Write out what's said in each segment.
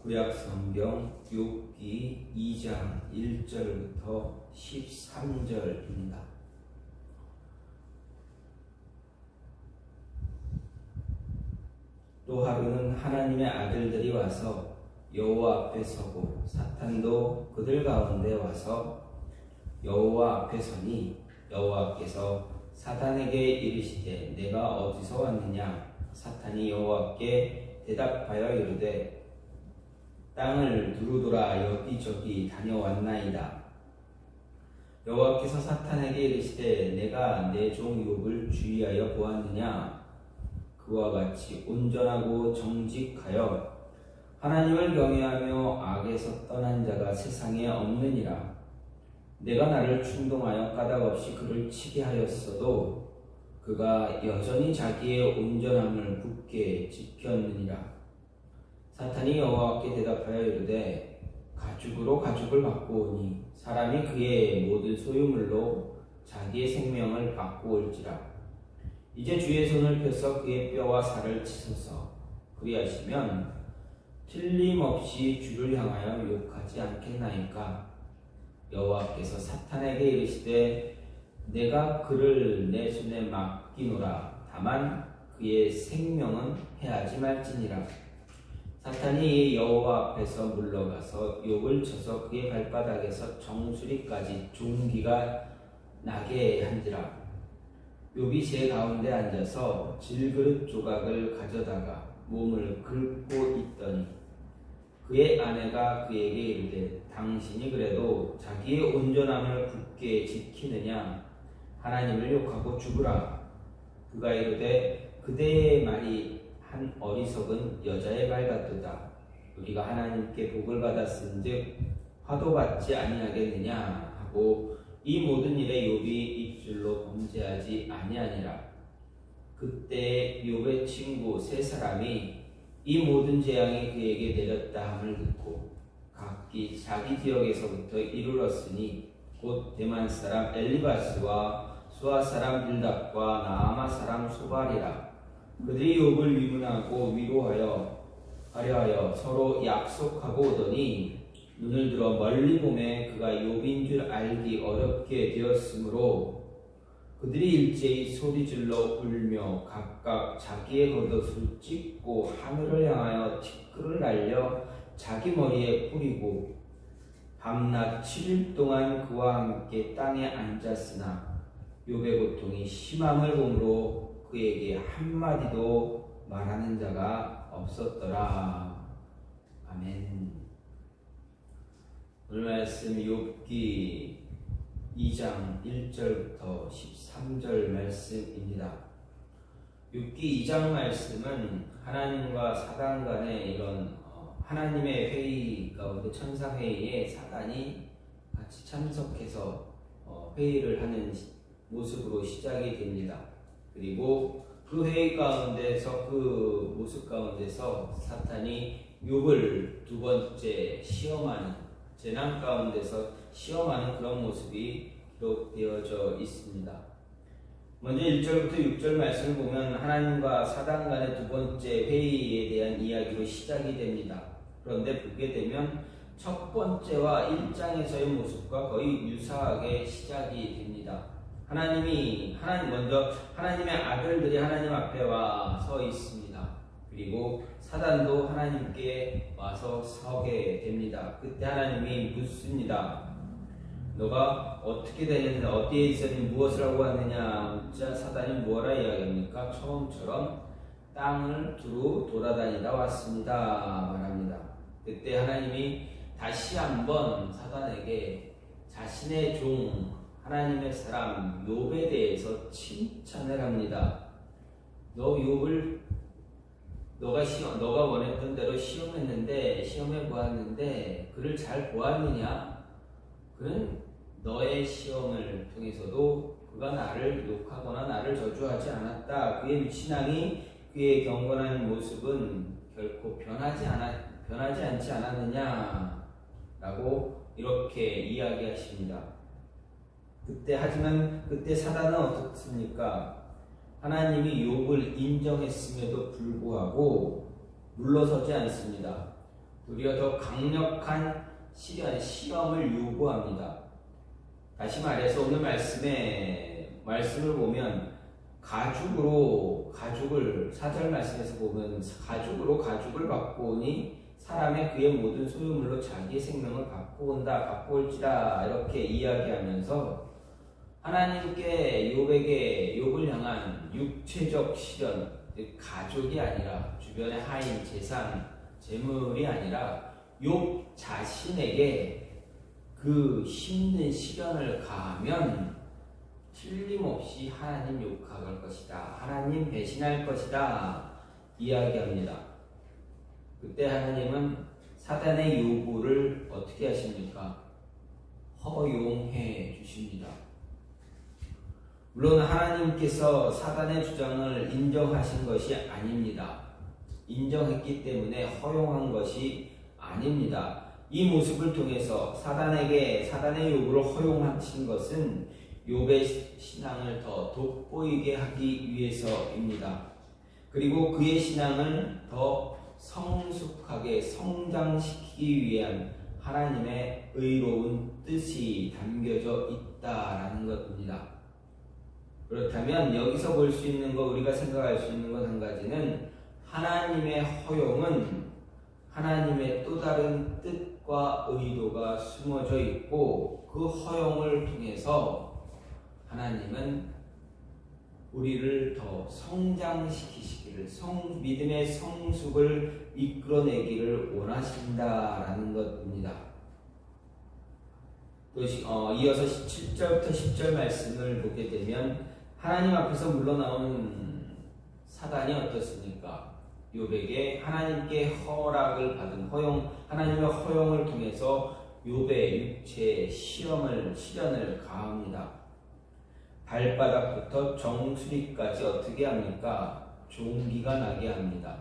구약 성경 욥기 2장 1절부터 13절입니다. 또 하루는 하나님의 아들들이 와서 여호와 앞에 서고 사탄도 그들 가운데 와서 여호와 앞에 서니 여호와께서 사탄에게 이르시되 내가 어디서 왔느냐? 사탄이 여호와께 대답하여 이르되 땅을 두루돌아 여기저기 다녀왔나이다. 여호와께서 사탄에게 이르시되 내가 내 종 욥을 주의하여 보았느냐? 그와 같이 온전하고 정직하여 하나님을 경외하며 악에서 떠난 자가 세상에 없느니라. 내가 나를 충동하여 까닭없이 그를 치게 하였어도 그가 여전히 자기의 온전함을 굳게 지켰느니라. 사탄이 여호와께 대답하여 이르되 가죽으로 가죽을 바꾸오니 사람이 그의 모든 소유물로 자기의 생명을 바꾸올지라. 이제 주의 손을 펴서 그의 뼈와 살을 치소서. 그리하시면 틀림없이 주를 향하여 욕하지 않겠나이까? 여호와께서 사탄에게 이르시되 내가 그를 내 손에 맡기노라. 다만 그의 생명은 해하지 말지니라. 사탄이 여호와 앞에서 물러가서 욥을 쳐서 그의 발바닥에서 정수리까지 종기가 나게 한지라. 욥이 제 가운데 앉아서 질그릇 조각을 가져다가 몸을 긁고 있더니 그의 아내가 그에게 이르되 당신이 그래도 자기의 온전함을 굳게 지키느냐? 하나님을 욕하고 죽으라. 그가 이르되 그대의 말이 한 어리석은 여자의 말 같도다. 우리가 하나님께 복을 받았은즉 화도 받지 아니하겠느냐 하고 이 모든 일에 욥이 입술로 범죄하지 아니하니라. 그때 욥의 친구 세 사람이 이 모든 재앙이 그에게 내렸다 함을 듣고 각기 자기 지역에서부터 이르렀으니 곧 대만 사람 엘리바스와 수아 사람 빌답과 나아마 사람 소발이라. 그들이 욥을 위문하고 위로하여 하려 서로 약속하고 오더니 눈을 들어 멀리 보매 그가 욥인 줄 알기 어렵게 되었으므로 그들이 일제히 소리질러 울며 각각 자기의 겉옷을 찢고 하늘을 향하여 티끌을 날려 자기 머리에 뿌리고 밤낮 7일 동안 그와 함께 땅에 앉았으나 욥의 고통이 심함을 보므로 그에게 한마디도 말하는 자가 없었더라. 아멘. 오늘 말씀 욥기 2장 1절부터 13절 말씀입니다. 욥기 2장 말씀은 하나님과 사단 간의 이런 하나님의 회의 가운데 천사 회의에 사단이 같이 참석해서 회의를 하는 모습으로 시작이 됩니다. 그리고 그 회의 가운데서 그 모습 가운데서 사탄이 욥을 두 번째 시험하는 재난 가운데서 시험하는 그런 모습이 기록되어져 있습니다. 먼저 1절부터 6절 말씀을 보면 하나님과 사단 간의 두 번째 회의에 대한 이야기로 시작이 됩니다. 그런데 보게 되면 첫 번째와 1장에서의 모습과 거의 유사하게 시작이 됩니다. 먼저 하나님의 아들들이 하나님 앞에 와 서 있습니다. 그리고 사단도 하나님께 와서 서게 됩니다. 그때 하나님이 묻습니다. 너가 어떻게 되느냐, 어디에 있었니, 무엇을 하고 왔느냐 묻자 사단이 뭐라 이야기합니까? 처음처럼 땅을 두루 돌아다니다 왔습니다 말합니다. 그때 하나님이 다시 한번 사단에게 자신의 종 하나님의 사람 욥에 대해서 칭찬을 합니다. 너 욥을 너가 원했던 대로 시험해 보았는데 그를 잘 보았느냐? 그는 너의 시험을 통해서도 그가 나를 욕하거나 나를 저주하지 않았다. 그의 미친앙이 그의 경건한 모습은 결코 변하지 않지 않았느냐? 라고 이렇게 이야기하십니다. 하지만 그때 사단은 어떻습니까? 하나님이 욥을 인정했음에도 불구하고 물러서지 않습니다. 도리어 더 강력한 시험을 요구합니다. 다시 말해서 오늘 말씀을 보면 가죽을 4절 말씀에서 보면 가죽을 갖고 오니 사람의 그의 모든 소유물로 자기의 생명을 갖고 올지라 이렇게 이야기하면서 하나님께 욥을 향한 육체적 시련, 가족이 아니라 주변의 하인, 재산, 재물이 아니라 욥 자신에게 그 힘든 시련을 가하면 틀림없이 하나님 욕할 것이다, 하나님 배신할 것이다 이야기합니다. 그때 하나님은 사단의 요구를 어떻게 하십니까? 허용해 주십니다. 물론 하나님께서 사단의 주장을 인정하신 것이 아닙니다. 인정했기 때문에 허용한 것이 아닙니다. 이 모습을 통해서 사단의 요구를 허용하신 것은 욥의 신앙을 더 돋보이게 하기 위해서입니다. 그리고 그의 신앙을 더 성숙하게 성장시키기 위한 하나님의 의로운 뜻이 담겨져 있다라는 것입니다. 그렇다면 여기서 볼 수 있는 것, 우리가 생각할 수 있는 것 한 가지는 하나님의 허용은 하나님의 또 다른 뜻과 의도가 숨어져 있고 그 허용을 통해서 하나님은 우리를 더 성장시키시기를, 믿음의 성숙을 이끌어내기를 원하신다라는 것입니다. 또 이어서 7절부터 10절 말씀을 보게 되면 하나님 앞에서 물러나온 사단이 어떻습니까? 욥에게 하나님께 허락을 받은 하나님의 허용을 통해서 욥의 육체의 시련을 가합니다. 발바닥부터 정수리까지 어떻게 합니까? 종기가 나게 합니다.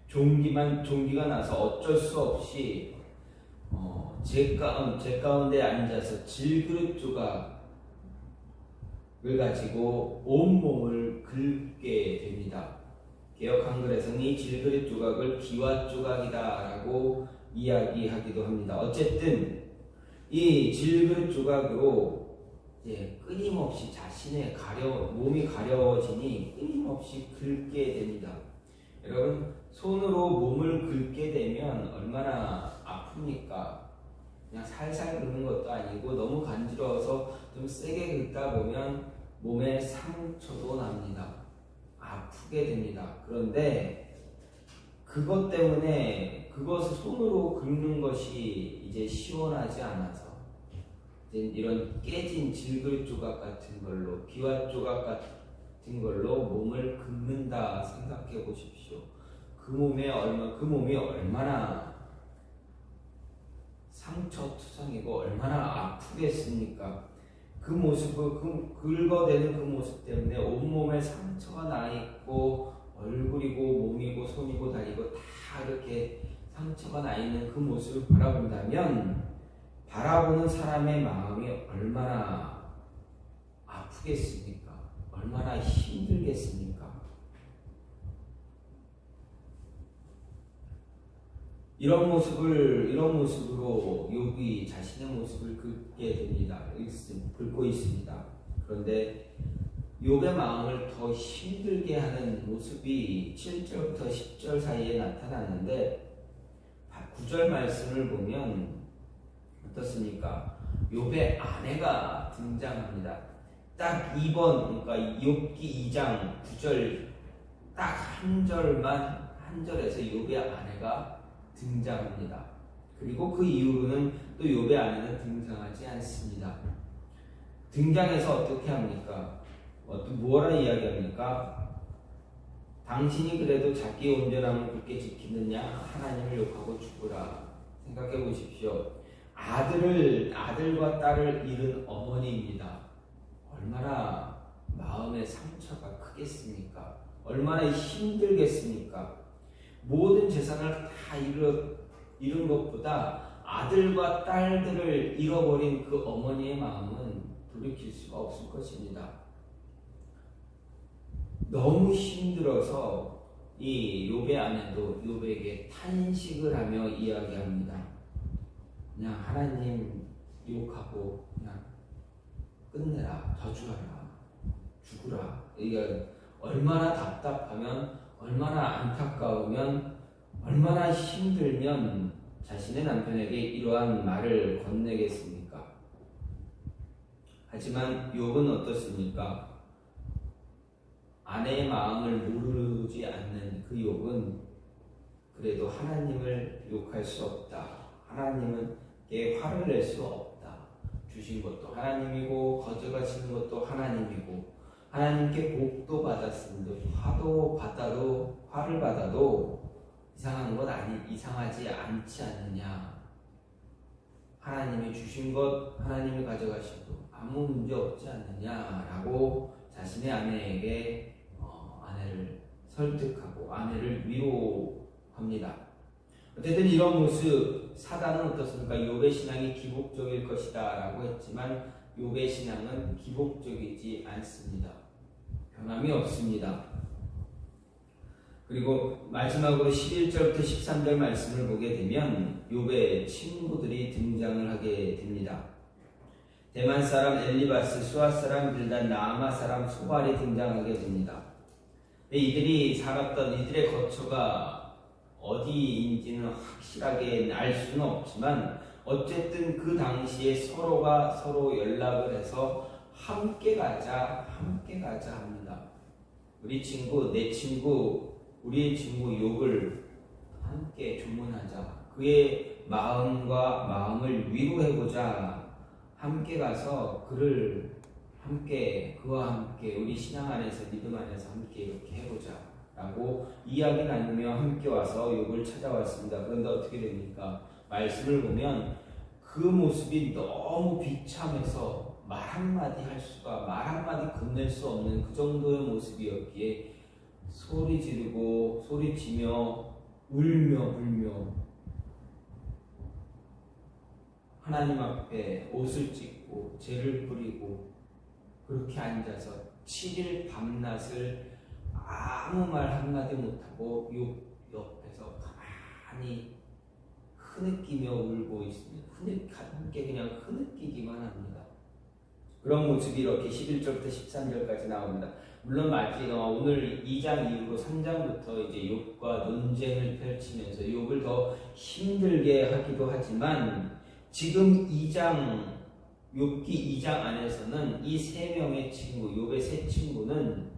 종기가 나서 어쩔 수 없이 제 가운데 앉아서 질그릇 조각을 가지고 온몸을 긁게 됩니다. 개역 한글에서는 이 질그릇 조각을 기와 조각이다라고 이야기하기도 합니다. 어쨌든 이 질그릇 조각으로 끊임없이 몸이 가려워지니 끊임없이 긁게 됩니다. 여러분, 손으로 몸을 긁게 되면 얼마나 아픕니까? 그냥 살살 긁는 것도 아니고 너무 간지러워서 좀 세게 긁다 보면 몸에 상처도 납니다. 아프게 됩니다. 그런데 그것 때문에 그것을 손으로 긁는 것이 이제 시원하지 않아서 이런 깨진 질그릇 조각 같은 걸로, 기와 조각 같은 걸로 몸을 긁는다 생각해 보십시오. 그 몸이 얼마나 상처투성이고 얼마나 아프겠습니까? 그 긁어대는 그 모습 때문에 온몸에 상처가 나 있고 얼굴이고 몸이고 손이고 다리고 다 이렇게 상처가 나 있는 그 모습을 바라본다면 바라보는 사람의 마음이 얼마나 아프겠습니까? 얼마나 힘들겠습니까? 이런 모습으로 욥이 자신의 모습을 긁게 됩니다. 긁고 있습니다. 그런데 욥의 마음을 더 힘들게 하는 모습이 7절부터 10절 사이에 나타났는데 9절 말씀을 보면 어떻습니까? 욥의 아내가 등장합니다. 딱 2번, 그러니까 욥기 2장 9절 딱 한 절에서 욥의 아내가 등장합니다. 그리고 그 이후로는 또 욥의 아내는 등장하지 않습니다. 등장해서 어떻게 합니까? 뭐라 이야기합니까? 당신이 그래도 자기 온전함을 굳게 지키느냐? 하나님을 욕하고 죽으라. 생각해 보십시오. 아들과 딸을 잃은 어머니입니다. 얼마나 마음의 상처가 크겠습니까? 얼마나 힘들겠습니까? 모든 재산을 다 잃은 것보다 아들과 딸들을 잃어버린 그 어머니의 마음은 돌이킬 수가 없을 것입니다. 너무 힘들어서 이 욥의 아내도 욥에게 탄식을 하며 이야기합니다. 그냥 하나님 욕하고 그냥 끝내라, 더 죽으라. 이게 얼마나 답답하면, 얼마나 안타까우면, 얼마나 힘들면 자신의 남편에게 이러한 말을 건네겠습니까? 하지만 욥은 어떻습니까? 아내의 마음을 모르지 않는 그 욥은 그래도 하나님을 욕할 수 없다. 하나님께 화를 낼 수 없다. 주신 것도 하나님이고 거저가시는 것도 하나님이고 하나님께 복도 받았음도 화를 받아도 이상하지 않지 않느냐. 하나님이 주신 것 하나님이 가져가시고 아무 문제 없지 않느냐라고 자신의 아내에게 아내를 설득하고 아내를 위로합니다. 어쨌든 이런 모습, 사단은 어떻습니까? 욥의 신앙이 기복적일 것이다 라고 했지만 욥의 신앙은 기복적이지 않습니다. 변함이 없습니다. 그리고 마지막으로 11절부터 13절 말씀을 보게 되면 욥의 친구들이 등장을 하게 됩니다. 대만 사람 엘리바스, 수아 사람 빌단, 나아마 사람 소발이 등장하게 됩니다. 이들이 살았던 이들의 거처가 어디인지는 확실하게 알 수는 없지만 어쨌든 그 당시에 서로가 서로 연락을 해서 함께 가자 합니다. 우리 친구, 내 친구, 우리의 친구 욥을 함께 조문하자. 그의 마음을 위로해보자. 함께 가서 그와 함께 우리 신앙 안에서 믿음 안에서 함께 이렇게 해보자 라고 이야기 나누며 함께 와서 욥을 찾아왔습니다. 그런데 어떻게 됩니까? 말씀을 보면 그 모습이 너무 비참해서 말 한마디 건넬 수 없는 그 정도의 모습이었기에 소리 지르고 소리치며 울며 불며 하나님 앞에 옷을 찢고 죄를 뿌리고 그렇게 앉아서 7일 밤낮을 아무 말 한마디 못하고 욥 옆에서 가만히 흐느끼며 울고 있습니다. 함께 그냥 흐느끼기만 합니다. 그런 모습이 이렇게 11절부터 13절까지 나옵니다. 물론 오늘 2장 이후로 3장부터 이제 욥과 논쟁을 펼치면서 욥을 더 힘들게 하기도 하지만 지금 욥기 2장 안에서는 이 세 명의 친구, 욥의 세 친구는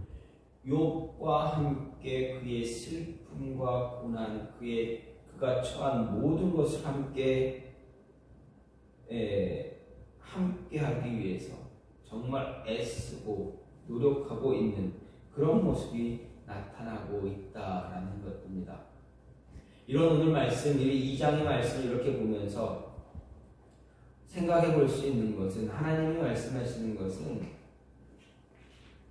욥과 함께 그의 슬픔과 고난, 그가 처한 모든 것을 함께 하기 위해서 정말 애쓰고 노력하고 있는 그런 모습이 나타나고 있다라는 것입니다. 이런 오늘 말씀, 이 2장의 말씀을 이렇게 보면서 생각해 볼 수 있는 것은, 하나님이 말씀하시는 것은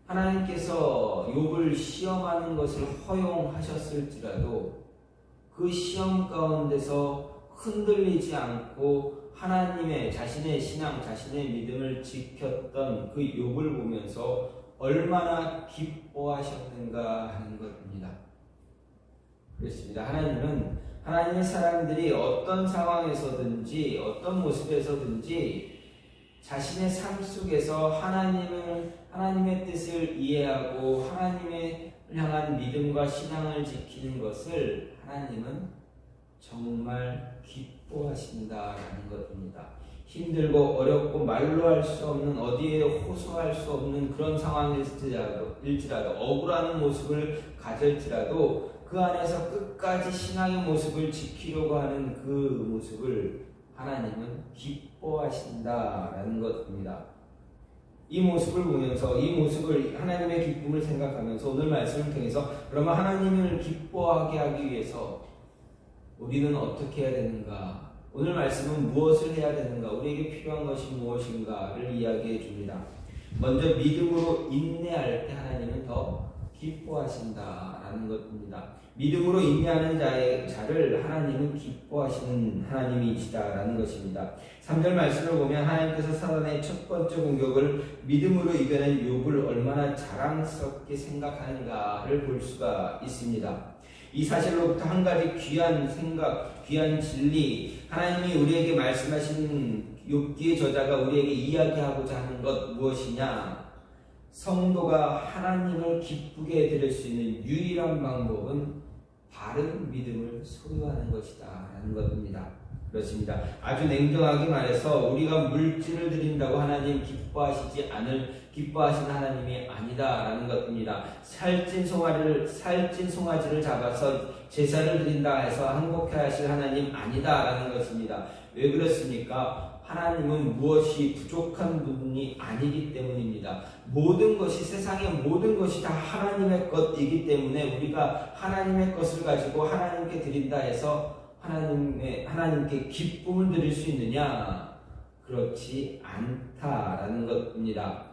하나님께서 욥을 시험하는 것을 허용하셨을지라도 그 시험 가운데서 흔들리지 않고 자신의 신앙, 자신의 믿음을 지켰던 그 욥을 보면서 얼마나 기뻐하셨는가 하는 것입니다. 그렇습니다. 하나님은 하나님의 사람들이 어떤 상황에서든지 어떤 모습에서든지 자신의 삶 속에서 하나님의 뜻을 이해하고 하나님을 향한 믿음과 신앙을 지키는 것을 하나님은 정말 기뻐하신다라는 것입니다. 힘들고 어렵고 말로 할 수 없는, 어디에 호소할 수 없는 그런 상황일지라도 억울한 모습을 가질지라도 그 안에서 끝까지 신앙의 모습을 지키려고 하는 그 모습을 하나님은 기뻐하신다라는 것입니다. 이 모습을 보면서, 이 모습을, 하나님의 기쁨을 생각하면서 오늘 말씀을 통해서 그러면 하나님을 기뻐하게 하기 위해서 우리는 어떻게 해야 되는가? 오늘 말씀은 무엇을 해야 되는가? 우리에게 필요한 것이 무엇인가를 이야기해 줍니다. 먼저 믿음으로 인내할 때 하나님은 더 기뻐하신다라는 것입니다. 믿음으로 인내하는 자를 하나님은 기뻐하시는 하나님이시다라는 것입니다. 3절 말씀을 보면 하나님께서 사단의 첫 번째 공격을 믿음으로 이겨낸 욥을 얼마나 자랑스럽게 생각하는가를 볼 수가 있습니다. 이 사실로부터 한 가지 귀한 생각, 귀한 진리, 하나님이 우리에게 말씀하신 욥기의 저자가 우리에게 이야기하고자 하는 것 무엇이냐? 성도가 하나님을 기쁘게 드릴 수 있는 유일한 방법은 바른 믿음을 소유하는 것이다 라는 것입니다. 그렇습니다. 아주 냉정하게 말해서 우리가 물질을 드린다고 하나님 기뻐하시는 하나님이 아니다라는 것입니다. 살찐 송아지를 잡아서 제사를 드린다 해서 행복해 하실 하나님 아니다라는 것입니다. 왜 그렇습니까? 하나님은 무엇이 부족한 분이 아니기 때문입니다. 모든 것이, 세상의 모든 것이 다 하나님의 것이기 때문에 우리가 하나님의 것을 가지고 하나님께 드린다 해서 하나님께 기쁨을 드릴 수 있느냐? 그렇지 않다라는 것입니다.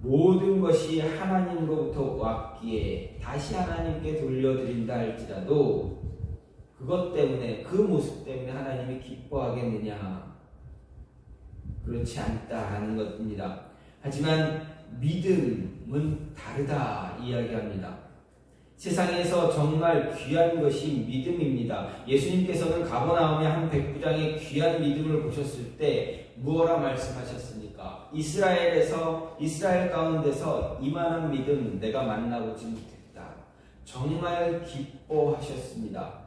모든 것이 하나님으로부터 왔기에 다시 하나님께 돌려드린다 할지라도 그것 때문에, 그 모습 때문에 하나님이 기뻐하겠느냐? 그렇지 않다라는 것입니다. 하지만 믿음은 다르다 이야기합니다. 세상에서 정말 귀한 것이 믿음입니다. 예수님께서는 가버나움의 한 백부장의 귀한 믿음을 보셨을 때 무엇라 말씀하셨습니까? 이스라엘 가운데서 이만한 믿음 내가 만나보지 못했다. 정말 기뻐하셨습니다.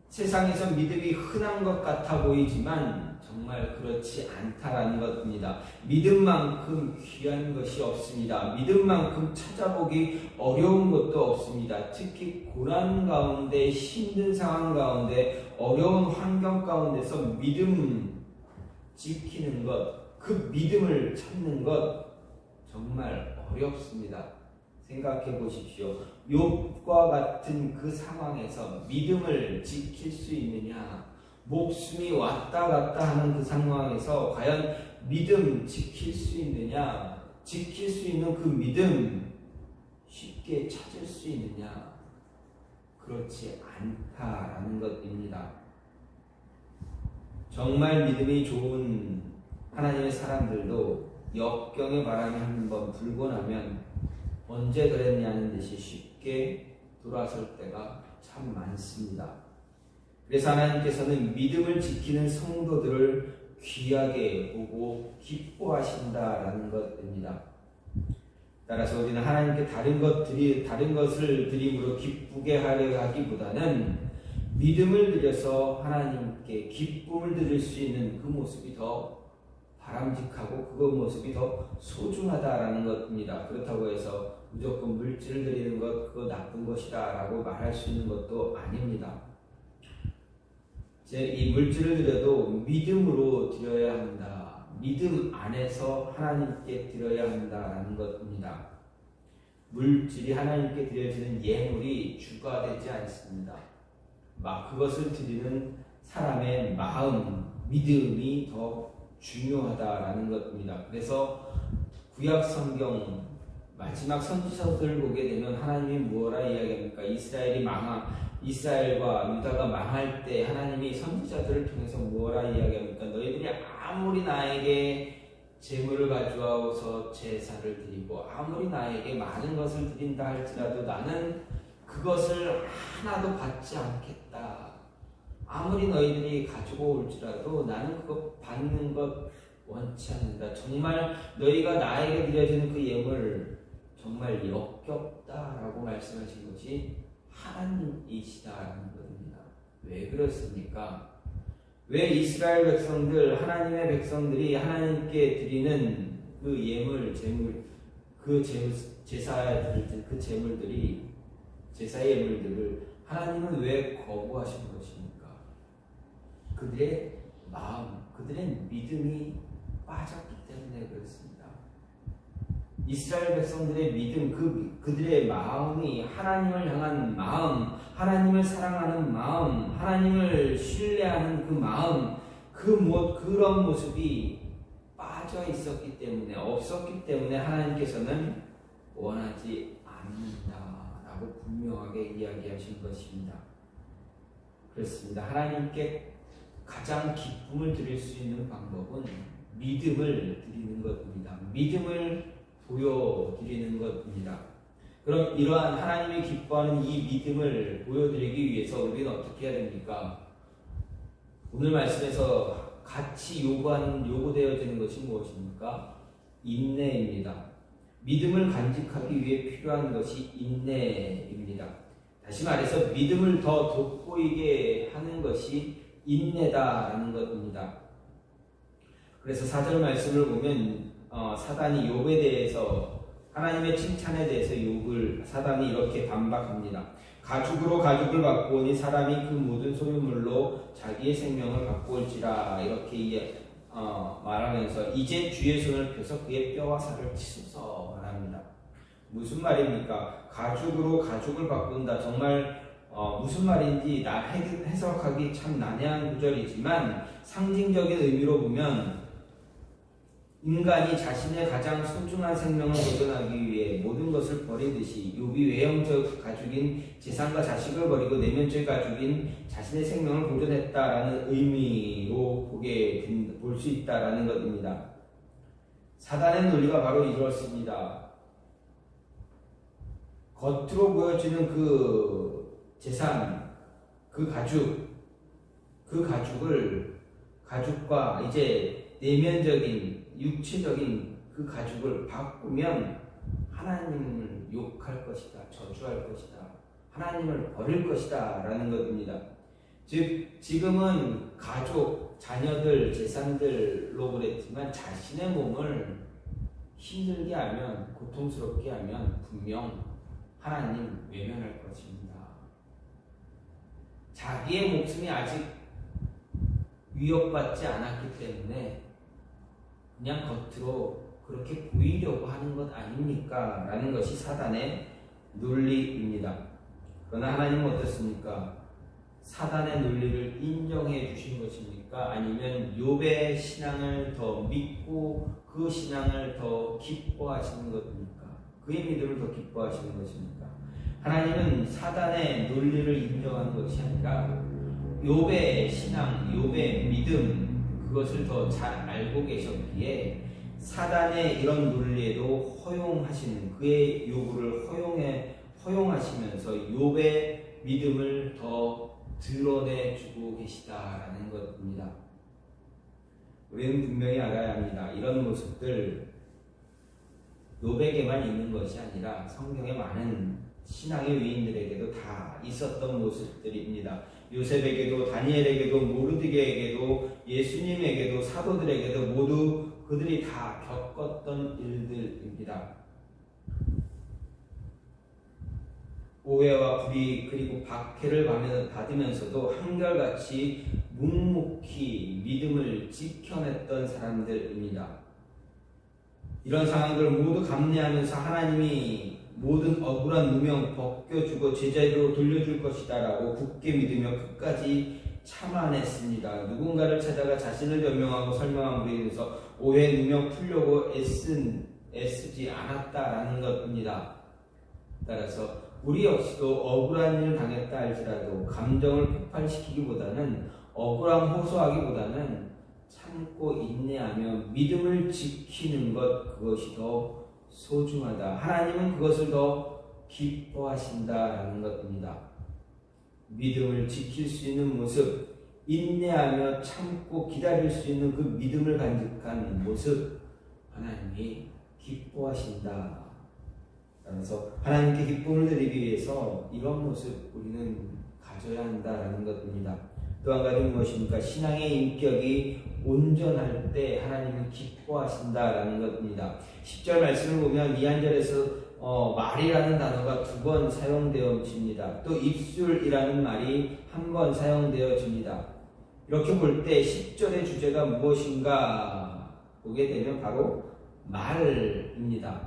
세상에서 믿음이 흔한 것 같아 보이지만 정말 그렇지 않다라는 것입니다. 믿음만큼 귀한 것이 없습니다. 믿음만큼 찾아보기 어려운 것도 없습니다. 특히 고난 가운데, 힘든 상황 가운데, 어려운 환경 가운데서 믿음 지키는 것, 그 믿음을 찾는 것 정말 어렵습니다. 생각해 보십시오. 욥과 같은 그 상황에서 믿음을 지킬 수 있느냐? 목숨이 왔다 갔다 하는 그 상황에서 과연 믿음 지킬 수 있느냐? 지킬 수 있는 그 믿음 쉽게 찾을 수 있느냐? 그렇지 않다라는 것입니다. 정말 믿음이 좋은 하나님의 사람들도 역경의 바람이 한번 불고 나면 언제 그랬냐는 듯이 쉽게 돌아설 때가 참 많습니다. 그래서 하나님께서는 믿음을 지키는 성도들을 귀하게 보고 기뻐하신다라는 것입니다. 따라서 우리는 하나님께 다른 것을 드림으로 기쁘게 하려 하기보다는 믿음을 드려서 하나님께 기쁨을 드릴 수 있는 그 모습이 더 바람직하고 그 모습이 더 소중하다라는 것입니다. 그렇다고 해서 무조건 물질을 드리는 것 그거 나쁜 것이다 라고 말할 수 있는 것도 아닙니다. 이 물질을 드려도 믿음으로 드려야 한다. 믿음 안에서 하나님께 드려야 한다라는 것입니다. 물질이 하나님께 드려지는 예물이 주가 되지 않습니다. 그것을 드리는 사람의 마음, 믿음이 더 중요하다라는 것입니다. 그래서 구약 성경 마지막 선지서들을 보게 되면 하나님이 무엇라 이야기합니까? 이스라엘과 유다가 망할 때 하나님이 선지자들을 통해서 무엇라 이야기합니까? 너희들이 아무리 나에게 재물을 가져와서 제사를 드리고 아무리 나에게 많은 것을 드린다 할지라도 나는 그것을 하나도 받지 않겠다. 아무리 너희들이 가지고 올지라도 나는 그거 받는 것 원치 않는다. 정말 너희가 나에게 드려지는 그 예물 정말 역겹다라고 말씀하신 것이 하나님이시다라는 것입니다. 왜 그렇습니까? 왜 이스라엘 백성들, 하나님의 백성들이 하나님께 드리는 그 예물, 제사의 예물들을 하나님은 왜 거부하신 것입니까? 그들의 마음, 그들의 믿음이 빠졌기 때문에 그렇습니다. 이스라엘 백성들의 믿음, 그들의 마음이 하나님을 향한 마음, 하나님을 사랑하는 마음, 하나님을 신뢰하는 그 마음, 그런 모습이 빠져 있었기 때문에, 없었기 때문에 하나님께서는 원하지 않는다라고 분명하게 이야기하신 것입니다. 그렇습니다. 하나님께 가장 기쁨을 드릴 수 있는 방법은 믿음을 드리는 것입니다. 믿음을 보여드리는 것입니다. 그럼 이러한 하나님이 기뻐하는 이 믿음을 보여드리기 위해서 우리는 어떻게 해야 됩니까? 오늘 말씀에서 같이 요구되어지는 것이 무엇입니까? 인내입니다. 믿음을 간직하기 위해 필요한 것이 인내입니다. 다시 말해서 믿음을 더 돋보이게 하는 것이 인내다라는 것입니다. 그래서 4절 말씀을 보면 사단이 욥에 대해서 하나님의 칭찬에 대해서 사단이 이렇게 반박합니다. 가죽으로 가죽을 바꾸오니 사람이 그 모든 소유물로 자기의 생명을 바꾸올지라 이렇게 말하면서 이제 주의 손을 펴서 그의 뼈와 살을 치소서 말합니다. 무슨 말입니까? 가죽으로 가죽을 바꾼다. 정말 무슨 말인지 해석하기 참 난해한 구절이지만 상징적인 의미로 보면 인간이 자신의 가장 소중한 생명을 보존하기 위해 모든 것을 버리듯이 욥이 외형적 가죽인 재산과 자식을 버리고 내면적 가죽인 자신의 생명을 보존했다라는 의미로 볼 수 있다라는 것입니다. 사단의 논리가 바로 이렇습니다. 겉으로 보여지는 그 재산, 그 가죽과 이제 내면적인 육체적인 그 가죽을 바꾸면 하나님을 욕할 것이다, 저주할 것이다, 하나님을 버릴 것이다 라는 것입니다. 즉 지금은 가족, 자녀들, 재산들로 그랬지만 자신의 몸을 힘들게 하면, 고통스럽게 하면 분명 하나님 외면할 것입니다. 자기의 목숨이 아직 위협받지 않았기 때문에 그냥 겉으로 그렇게 보이려고 하는 것 아닙니까? 라는 것이 사단의 논리입니다. 그러나 하나님은 어떻습니까? 사단의 논리를 인정해 주신 것입니까? 아니면 욥의 신앙을 더 믿고 그 신앙을 더 기뻐하시는 것입니까? 그의 믿음을 더 기뻐하시는 것입니까? 하나님은 사단의 논리를 인정하는 것이 아니라 욥의 신앙, 욥의 믿음, 그것을 더 잘 알고 계셨기에 사단의 이런 논리에도 허용하시는, 그의 요구를 허용하시면서 욥의 믿음을 더 드러내주고 계시다라는 것입니다. 우리는 분명히 알아야 합니다. 이런 모습들 욥에게만 있는 것이 아니라 성경의 많은 신앙의 위인들에게도 다 있었던 모습들입니다. 요셉에게도, 다니엘에게도, 모르드게에게도, 예수님에게도, 사도들에게도 모두 그들이 다 겪었던 일들입니다. 오해와 불이익 그리고 박해를 받으면서도 한결같이 묵묵히 믿음을 지켜냈던 사람들입니다. 이런 상황들을 모두 감내하면서 하나님이 모든 억울한 누명 벗겨주고 제자리로 돌려줄 것이다 라고 굳게 믿으며 끝까지 참아냈습니다. 누군가를 찾아가 자신을 변명하고 설명함으로 인해서 오해 누명 풀려고 애쓰지 않았다라는 것입니다. 따라서 우리 역시도 억울한 일을 당했다 할지라도 감정을 폭발시키기보다는, 억울함 호소하기보다는 참고 인내하며 믿음을 지키는 것, 그것이 더 소중하다. 하나님은 그것을 더 기뻐하신다라는 것입니다. 믿음을 지킬 수 있는 모습, 인내하며 참고 기다릴 수 있는 그 믿음을 간직한 모습, 하나님이 기뻐하신다. 따라서 하나님께 기쁨을 드리기 위해서 이런 모습 우리는 가져야 한다라는 것입니다. 또 한 가지 무엇입니까? 신앙의 인격이 온전할 때 하나님은 기뻐하신다라는 것입니다. 10절 말씀을 보면 이 한 절에서 말이라는 단어가 2번 사용되어집니다. 또 입술이라는 말이 1번 사용되어집니다. 이렇게 볼 때 10절의 주제가 무엇인가 보게 되면 바로 말입니다.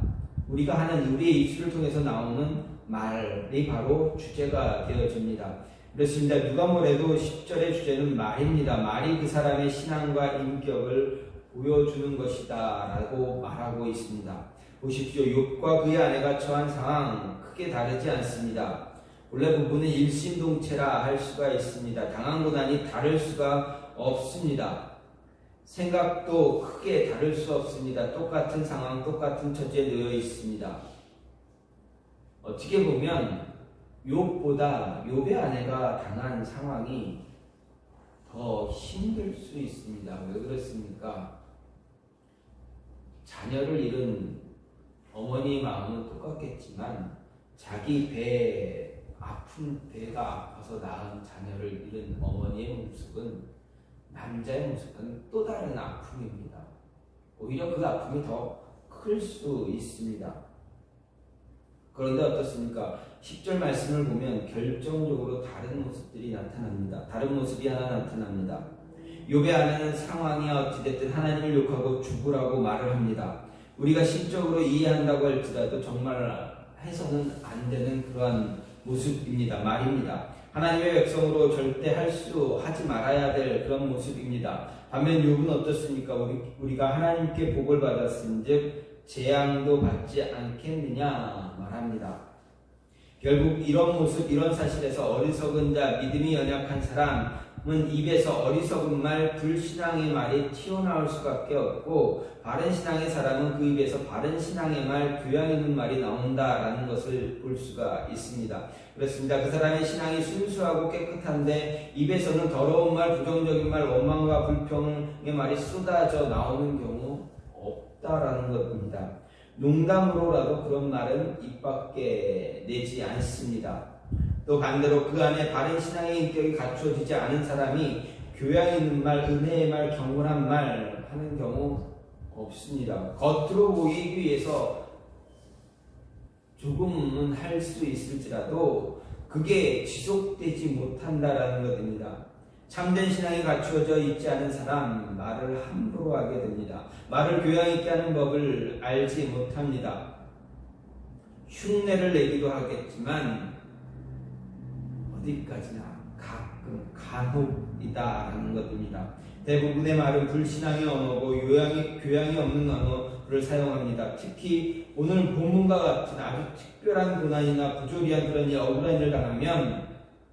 우리가 하는 우리의 입술을 통해서 나오는 말이 바로 주제가 되어집니다. 그렇습니다. 누가 뭐래도 10절의 주제는 말입니다. 말이 그 사람의 신앙과 인격을 보여주는 것이다 라고 말하고 있습니다. 보십시오. 욥과 그의 아내가 처한 상황 크게 다르지 않습니다. 원래 부부는 일심동체라 할 수가 있습니다. 당한 고난이 다를 수가 없습니다. 생각도 크게 다를 수 없습니다. 똑같은 상황, 똑같은 처지에 놓여 있습니다. 어떻게 보면 욥보다 욥의 아내가 당한 상황이 더 힘들 수 있습니다. 왜 그렇습니까? 자녀를 잃은 어머니의 마음은 똑같겠지만 자기 배가 아파서 낳은 자녀를 잃은 어머니의 모습은, 남자의 모습은 또 다른 아픔입니다. 오히려 그 아픔이 더 클 수 있습니다. 그런데 어떻습니까? 10절 말씀을 보면 결정적으로 다른 모습들이 나타납니다. 다른 모습이 하나 나타납니다. 욥의 아내는 상황이 어찌됐든 하나님을 욕하고 죽으라고 말을 합니다. 우리가 심적으로 이해한다고 할지라도 정말 해서는 안 되는 그러한 모습입니다. 말입니다. 하나님의 백성으로 절대 하지 말아야 될 그런 모습입니다. 반면 욥은 어떻습니까? 우리가 하나님께 복을 받았은즉 재앙도 받지 않겠느냐 말합니다. 결국 이런 모습, 이런 사실에서 어리석은 자, 믿음이 연약한 사람은 입에서 어리석은 말, 불신앙의 말이 튀어나올 수밖에 없고, 바른 신앙의 사람은 그 입에서 바른 신앙의 말, 교양 있는 말이 나온다라는 것을 볼 수가 있습니다. 그렇습니다. 그 사람의 신앙이 순수하고 깨끗한데 입에서는 더러운 말, 부정적인 말, 원망과 불평의 말이 쏟아져 나오는 경우 없다라는 것입니다. 농담으로라도 그런 말은 입 밖에 내지 않습니다. 또 반대로 그 안에 바른 신앙의 인격이 갖춰지지 않은 사람이 교양 있는 말, 은혜의 말, 경건한 말 하는 경우 없습니다. 겉으로 보이기 위해서 조금은 할 수 있을지라도 그게 지속되지 못한다라는 것입니다. 참된 신앙이 갖추어져 있지 않은 사람, 말을 함부로 하게 됩니다. 말을 교양 있게 하는 법을 알지 못합니다. 흉내를 내기도 하겠지만 어디까지나 가끔 간혹이다라는 것입니다. 대부분의 말은 불신앙의 언어고 교양이 없는 언어를 사용합니다. 특히 오늘 본문과 같은 아주 특별한 고난이나 부조리한 그런 억울한 일을 당하면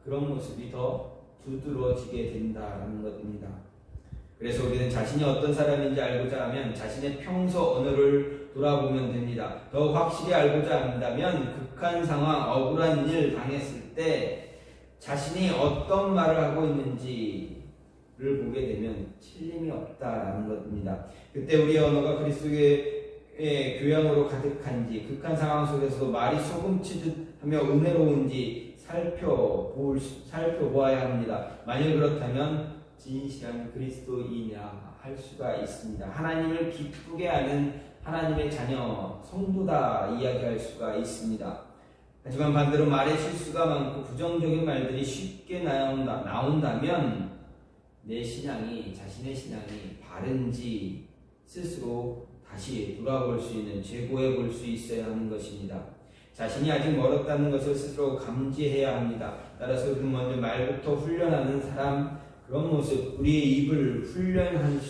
그런 모습이 더 두드러지게 된다는 것입니다. 그래서 우리는 자신이 어떤 사람인지 알고자 하면 자신의 평소 언어를 돌아보면 됩니다. 더 확실히 알고자 한다면 극한 상황, 억울한 일 당했을 때 자신이 어떤 말을 하고 있는지를 보게 되면 틀림이 없다라는 것입니다. 그때 우리의 언어가 그리스도의 교양으로 가득한지, 극한 상황 속에서도 말이 소금치듯 하며 은혜로운지 살펴보아야 합니다. 만일 그렇다면 진실한 그리스도이냐 할 수가 있습니다. 하나님을 기쁘게 하는 하나님의 자녀, 성도다 이야기할 수가 있습니다. 하지만 반대로 말에 실수가 많고 부정적인 말들이 쉽게 나온다면 자신의 신앙이 바른지 스스로 다시 돌아볼 수 있는, 재고해 볼 수 있어야 하는 것입니다. 자신이 아직 멀었다는 것을 스스로 감지해야 합니다. 따라서 우리는 먼저 말부터 훈련하는 사람, 그런 모습, 우리의 입을 훈련하는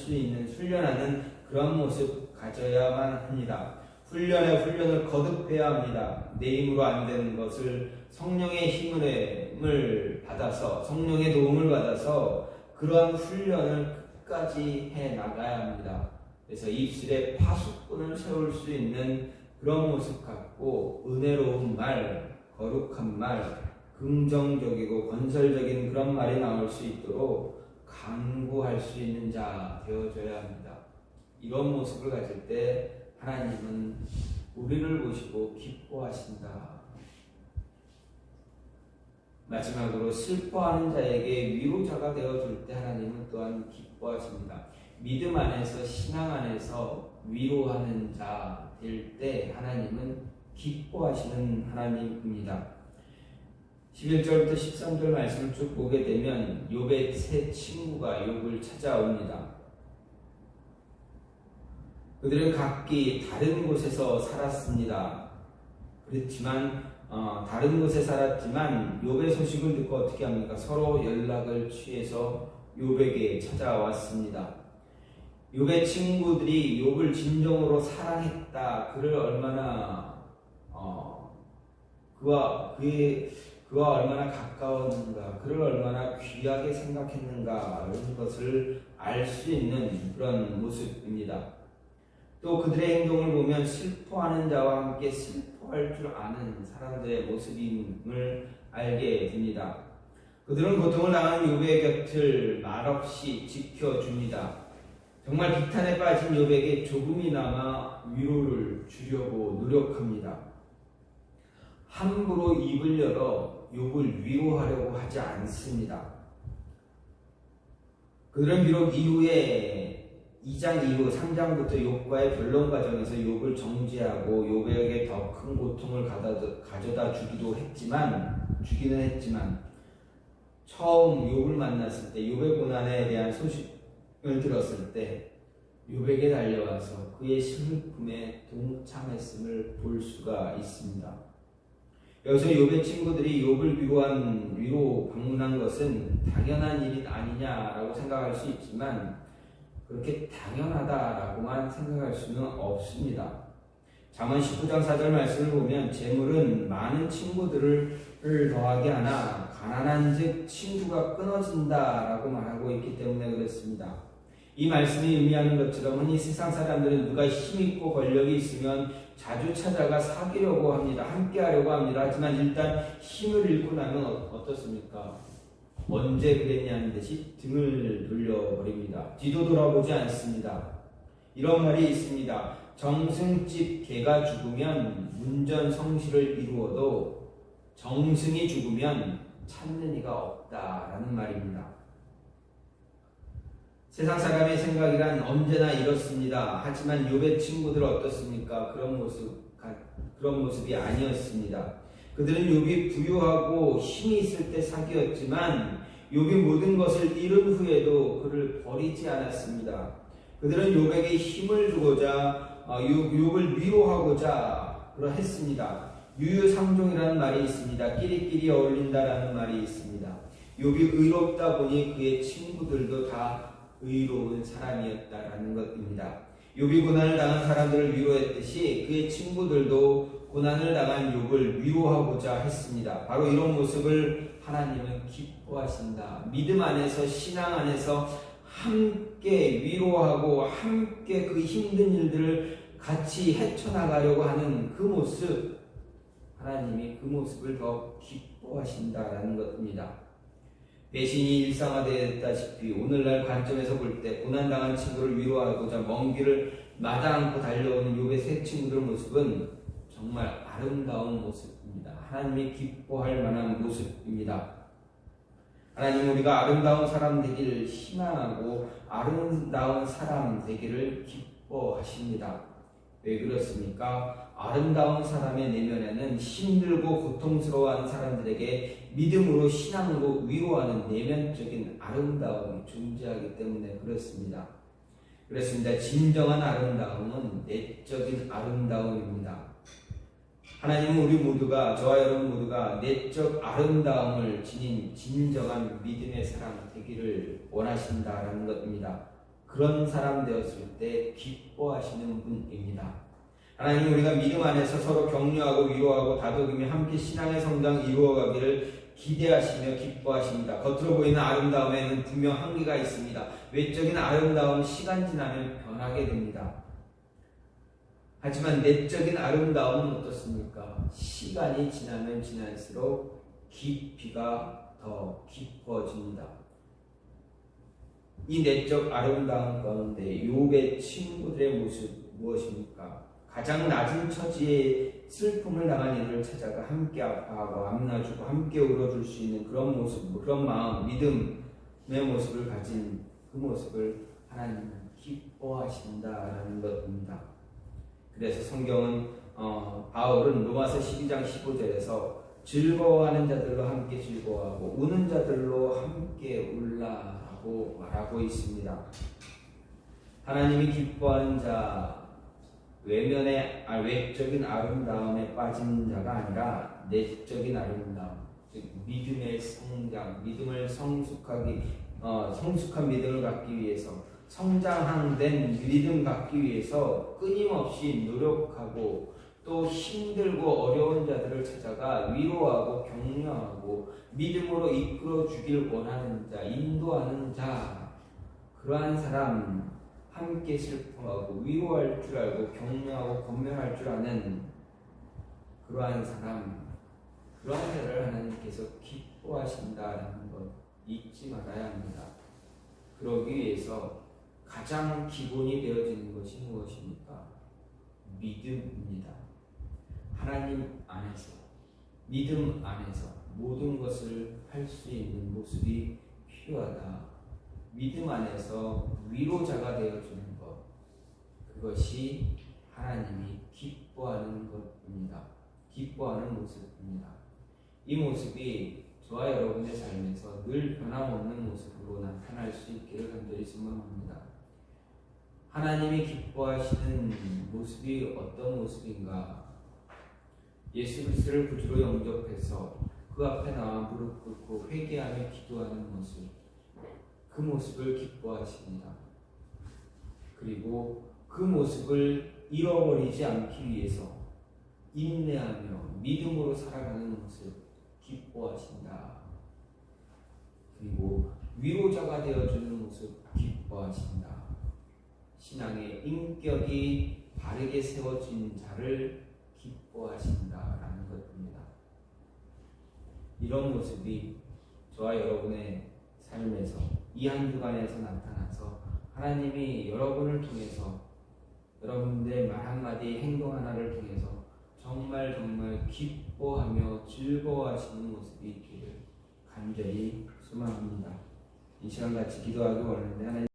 그런 모습 가져야만 합니다. 훈련을 거듭해야 합니다. 내 힘으로 안 되는 것을 성령의 힘을 받아서, 성령의 도움을 받아서 그러한 훈련을 끝까지 해 나가야 합니다. 그래서 입술에 파수꾼을 세울 수 있는 그런 모습 갖고 은혜로운 말, 거룩한 말, 긍정적이고 건설적인 그런 말이 나올 수 있도록 강구할 수 있는 자 되어줘야 합니다. 이런 모습을 가질 때 하나님은 우리를 보시고 기뻐하신다. 마지막으로 슬퍼하는 자에게 위로자가 되어줄 때 하나님은 또한 기뻐하십니다. 믿음 안에서, 신앙 안에서 위로하는 자 될 때 하나님은 기뻐하시는 하나님입니다. 11절부터 13절 말씀을 쭉 보게 되면 욥의 세 친구가 욥을 찾아옵니다. 그들은 각기 다른 곳에서 살았습니다. 그렇지만 다른 곳에 살았지만 욥의 소식을 듣고 어떻게 합니까? 서로 연락을 취해서 욥에게 찾아왔습니다. 욥의 친구들이 욥을 진정으로 사랑했다. 그를 얼마나 그와 얼마나 가까웠는가, 그를 얼마나 귀하게 생각했는가 이런 것을 알 수 있는 그런 모습입니다. 또 그들의 행동을 보면 슬퍼하는 자와 함께 슬퍼 슬퍼할 줄 아는 사람들의 모습임을 알게 됩니다. 그들은 고통을 당한 욥의 곁을 말없이 지켜줍니다. 정말 비탄에 빠진 욥에게 조금이나마 위로를 주려고 노력합니다. 함부로 입을 열어 욥을 위로하려고 하지 않습니다. 그들은 비록 이후에 2장 이후 3장부터 욥과의 변론 과정에서 욥을 정죄하고 욥에게 더 큰 고통을 가져다 주기는 했지만 처음 욥을 만났을 때 욥의 고난에 대한 소식을 들었을 때 욥에게 달려와서 그의 슬픔에 동참했음을 볼 수가 있습니다. 여기서 욥의 친구들이 욥을 위로 방문한 것은 당연한 일이 아니냐라고 생각할 수 있지만 그렇게 당연하다라고만 생각할 수는 없습니다. 잠언 19장 4절 말씀을 보면 재물은 많은 친구들을 더하게 하나 가난한 즉 친구가 끊어진다라고 말하고 있기 때문에 그렇습니다. 이 말씀이 의미하는 것처럼 흔히 세상 사람들은 누가 힘있고 권력이 있으면 자주 찾아가 사귀려고 합니다. 함께 하려고 합니다. 하지만 일단 힘을 잃고 나면 어떻습니까? 언제 그랬냐는 듯이 등을 돌려버립니다. 뒤도 돌아보지 않습니다. 이런 말이 있습니다. 정승집 개가 죽으면 문전성시를 이루어도 정승이 죽으면 찾는 이가 없다라는 말입니다. 세상 사람의 생각이란 언제나 이렇습니다. 하지만 욥의 친구들 어떻습니까? 그런 모습이 아니었습니다. 그들은 욥이 부유하고 힘이 있을 때 사귀었지만 욥이 모든 것을 잃은 후에도 그를 버리지 않았습니다. 그들은 욥에게 힘을 주고자 욥을 위로하고자 그러했습니다. 유유상종이라는 말이 있습니다. 끼리끼리 어울린다라는 말이 있습니다. 욥이 의롭다 보니 그의 친구들도 다 의로운 사람이었다라는 것입니다. 욥이 고난을 당한 사람들을 위로했듯이 그의 친구들도 고난을 당한 욥을 위로하고자 했습니다. 바로 이런 모습을 하나님은 기뻐하신다. 믿음 안에서 신앙 안에서 함께 위로하고 함께 그 힘든 일들을 같이 헤쳐나가려고 하는 그 모습, 하나님이 그 모습을 더 기뻐하신다라는 것입니다. 배신이 일상화되었다시피 오늘날 관점에서 볼 때 고난당한 친구를 위로하고자 먼 길을 마다 않고 달려오는 욥의 세 친구들 모습은 정말 아름다운 모습입니다. 하나님이 기뻐할 만한 모습입니다. 하나님 우리가 아름다운 사람 되기를 희망하고 아름다운 사람 되기를 기뻐하십니다. 왜 그렇습니까? 아름다운 사람의 내면에는 힘들고 고통스러워하는 사람들에게 믿음으로 신앙으로 위로하는 내면적인 아름다움이 존재하기 때문에 그렇습니다. 진정한 아름다움은 내적인 아름다움입니다. 하나님은 우리 모두가, 저와 여러분 모두가 내적 아름다움을 지닌 진정한 믿음의 사람 되기를 원하신다라는 것입니다. 그런 사람 되었을 때 기뻐하시는 분입니다. 하나님 우리가 믿음 안에서 서로 격려하고 위로하고 다독이며 함께 신앙의 성장 이루어가기를 기대하시며 기뻐하십니다. 겉으로 보이는 아름다움에는 분명 한계가 있습니다. 외적인 아름다움은 시간 지나면 변하게 됩니다. 하지만 내적인 아름다움은 어떻습니까? 시간이 지나면 지날수록 깊이가 더 깊어집니다. 이 내적 아름다움 가운데 욥의 친구들의 모습 무엇입니까? 가장 낮은 처지에 슬픔을 당한 이들을 찾아가 함께 아파하고 안아주고 함께 울어줄 수 있는 그런 모습, 그런 마음, 믿음의 모습을 가진 그 모습을 하나님은 기뻐하신다라는 것입니다. 그래서 성경은 바울은 로마서 12장 15절에서 즐거워하는 자들로 함께 즐거워하고 우는 자들로 함께 울라라고 말하고 있습니다. 하나님이 기뻐하는 자, 외적인 아름다움에 빠진 자가 아니라 내적인 아름다움, 즉 믿음의 성장, 성숙한 믿음을 갖기 위해서, 성장된 믿음 갖기 위해서 끊임없이 노력하고 또 힘들고 어려운 자들을 찾아가 위로하고 격려하고 믿음으로 이끌어 주길 원하는 자, 인도하는 자, 그러한 사람, 함께 슬퍼하고 위로할 줄 알고 격려하고 권면할 줄 아는 그러한 사람, 그러한 자를 하나님께서 기뻐하신다라는 것 잊지 말아야 합니다. 그러기 위해서 가장 기본이 되어지는 것이 무엇입니까? 믿음입니다. 하나님 안에서, 믿음 안에서 모든 것을 할 수 있는 모습이 필요하다. 믿음 안에서 위로자가 되어주는 것, 그것이 하나님이 기뻐하는 것입니다. 기뻐하는 모습입니다. 이 모습이 저와 여러분의 삶에서 늘 변함없는 모습으로 나타날 수 있기를 간절히 소망합니다. 하나님이 기뻐하시는 모습이 어떤 모습인가? 예수 그리스도를 구주로 영접해서 그 앞에 나와 무릎 꿇고 회개하며 기도하는 모습, 그 모습을 기뻐하십니다. 그리고 그 모습을 잃어버리지 않기 위해서 인내하며 믿음으로 살아가는 모습 기뻐하신다. 그리고 위로자가 되어주는 모습 기뻐하신다. 신앙의 인격이 바르게 세워진 자를 기뻐하신다라는 것입니다. 이런 모습이 저와 여러분의 삶에서 이 한 주간에서 나타나서 하나님이 여러분을 통해서 여러분들의 말 한마디 행동 하나를 통해서 정말 기뻐하며 즐거워하시는 모습이 있기를 간절히 소망합니다. 이 시간 같이 기도하기 원하는데 하나님